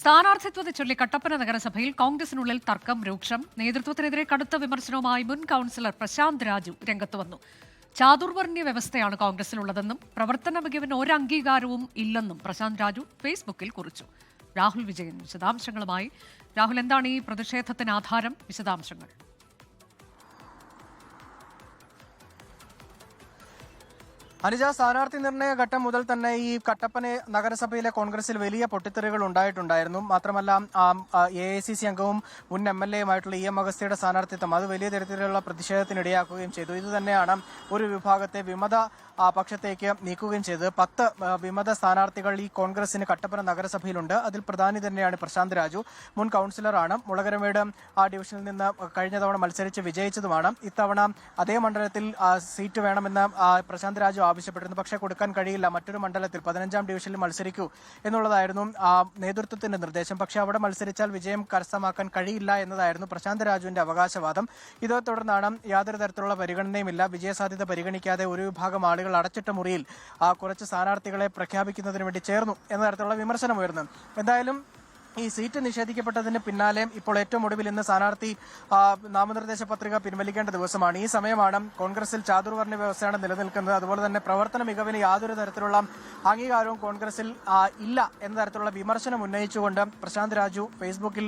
സ്ഥാനാർത്ഥിത്വത്തെ ചൊല്ലി കട്ടപ്പന നഗരസഭയിൽ കോൺഗ്രസിനുള്ളിൽ തർക്കം രൂക്ഷം. നേതൃത്വത്തിനെതിരെ കടുത്ത വിമർശനവുമായി മുൻ കൌൺസിലർ പ്രശാന്ത് രാജു രംഗത്ത് വന്നു. ചാതുർവർണ്ണ വ്യവസ്ഥയാണ് കോൺഗ്രസിലുള്ളതെന്നും പ്രവർത്തന മികവിന് ഒരു അംഗീകാരവും ഇല്ലെന്നും പ്രശാന്ത് രാജു ഫേസ്ബുക്കിൽ കുറിച്ചു. രാഹുൽ വിജയൻ വിശദാംശങ്ങളുമായി. രാഹുൽ, എന്താണ് ഈ പ്രതിഷേധത്തിന് ആധാരം? വിശദാംശങ്ങൾ. അനുജ, സ്ഥാനാർത്ഥി നിർണയ ഘട്ടം മുതൽ തന്നെ ഈ കട്ടപ്പന നഗരസഭയിലെ കോൺഗ്രസിൽ വലിയ പൊട്ടിത്തെറികൾ ഉണ്ടായിട്ടുണ്ടായിരുന്നു. മാത്രമല്ല AICC അംഗവും മുൻ MLA-യുമായിട്ടുള്ള EM അഗസ്ത്യയുടെ സ്ഥാനാർത്ഥിത്വം അത് വലിയ തരത്തിലുള്ള പ്രതിഷേധത്തിനിടയാക്കുകയും ചെയ്തു. ഇത് തന്നെയാണ് ഒരു വിഭാഗത്തെ വിമത പക്ഷത്തേക്ക് നീക്കുകയും ചെയ്തത്. 10 വിമത സ്ഥാനാർത്ഥികൾ ഈ കോൺഗ്രസിന് കട്ടപ്പന നഗരസഭയിലുണ്ട്. അതിൽ പ്രധാനി തന്നെയാണ് പ്രശാന്ത് രാജു. മുൻ കൌൺസിലറാണ്. മുളകരമേട് ഡിവിഷനിൽ നിന്ന് കഴിഞ്ഞ തവണ മത്സരിച്ച് വിജയിച്ചതുമാണ്. ഇത്തവണ അതേ മണ്ഡലത്തിൽ സീറ്റ് വേണമെന്ന് പ്രശാന്ത് രാജു ആവശ്യപ്പെട്ടിരുന്നു. പക്ഷേ കൊടുക്കാൻ കഴിയില്ല, മറ്റൊരു മണ്ഡലത്തിൽ 15ാം ഡിവിഷനിൽ മത്സരിക്കൂ എന്നുള്ളതായിരുന്നു നേതൃത്വത്തിന്റെ നിർദ്ദേശം. പക്ഷേ അവിടെ മത്സരിച്ചാൽ വിജയം കരസ്ഥമാക്കാൻ കഴിയില്ല എന്നതായിരുന്നു പ്രശാന്ത് രാജുവിന്റെ അവകാശവാദം. ഇതേ തുടർന്നാണ് യാതൊരു തരത്തിലുള്ള പരിഗണനയുമില്ല, വിജയസാധ്യത പരിഗണിക്കാതെ ഒരു വിഭാഗം ആളുകൾ അടച്ചിട്ട മുറിയിൽ കുറച്ച് സ്ഥാനാർത്ഥികളെ പ്രഖ്യാപിക്കുന്നതിന് വേണ്ടി ചേർന്നു എന്ന തരത്തിലുള്ള വിമർശനമുയർന്നു. എന്തായാലും ഈ സീറ്റ് നിഷേധിക്കപ്പെട്ടതിന് പിന്നാലെ ഇപ്പോൾ ഏറ്റവും ഒടുവിൽ ഇന്ന് സ്ഥാനാർത്ഥി നാമനിർദ്ദേശ പത്രിക പിൻവലിക്കേണ്ട ദിവസമാണ്. ഈ സമയമാണ് കോൺഗ്രസിൽ ചാതുർവർണ്ണ വ്യവസ്ഥയാണ് നിലനിൽക്കുന്നത്. അതുപോലെ തന്നെ പ്രവർത്തന മികവിന് യാതൊരു തരത്തിലുള്ള അംഗീകാരവും കോൺഗ്രസിൽ ഇല്ല എന്ന തരത്തിലുള്ള വിമർശനം ഉന്നയിച്ചുകൊണ്ട് പ്രശാന്ത് രാജു ഫേസ്ബുക്കിൽ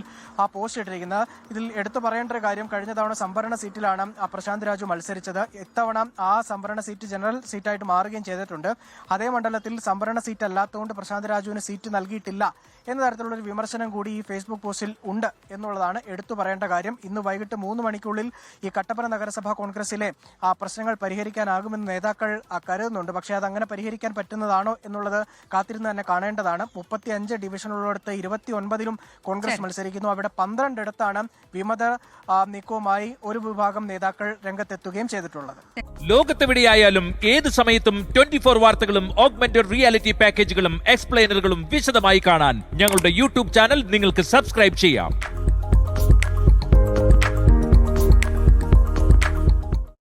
പോസ്റ്റ് ഇട്ടിരിക്കുന്നത്. ഇതിൽ എടുത്തു പറയേണ്ട ഒരു കാര്യം, കഴിഞ്ഞ തവണ സംവരണ സീറ്റിലാണ് പ്രശാന്ത് രാജു മത്സരിച്ചത്. ഇത്തവണ ആ സംവരണ സീറ്റ് ജനറൽ സീറ്റായിട്ട് മാറുകയും ചെയ്തിട്ടുണ്ട്. അതേ മണ്ഡലത്തിൽ സംവരണ സീറ്റ് അല്ലാത്തതുകൊണ്ട് പ്രശാന്ത് രാജുവിന് സീറ്റ് നൽകിയിട്ടില്ല എന്ന തരത്തിലുള്ള ഒരു വിമർശനം കൂടി ഈ ഫേസ്ബുക്ക് പോസ്റ്റിൽ ഉണ്ട് എന്നുള്ളതാണ് എടുത്തു പറയേണ്ട കാര്യം. ഇന്ന് വൈകിട്ട് 3 മണിക്കുള്ളിൽ ഈ കട്ടപ്പന നഗരസഭാ കോൺഗ്രസിലെ പ്രശ്നങ്ങൾ പരിഹരിക്കാനാകുമെന്ന് നേതാക്കൾ കരുതുന്നുണ്ട്. പക്ഷേ അതങ്ങനെ പരിഹരിക്കാൻ പറ്റുന്നതാണോ എന്നുള്ളത് കാത്തിരുന്ന് തന്നെ കാണേണ്ടതാണ്. 35 ഡിവിഷനുള്ളിടത്ത് 29ലും കോൺഗ്രസ് മത്സരിക്കുന്നു. അവിടെ 12 ഇടത്താണ് വിമത നീക്കവുമായി ഒരു വിഭാഗം നേതാക്കൾ രംഗത്തെത്തുകയും ചെയ്തിട്ടുള്ളത്. ലോകത്തെവിടെയായാലും ഏത് സമയത്തും 24 വാർത്തകളും ഓഗ്മെന്റഡ് റിയാലിറ്റി പാക്കേജുകളും എക്സ്പ്ലെയിനറുകളും വിശദമായി കാണാൻ ഞങ്ങളുടെ യൂട്യൂബ് ചാനൽ നിങ്ങൾക്ക് സബ്സ്ക്രൈബ് ചെയ്യാം.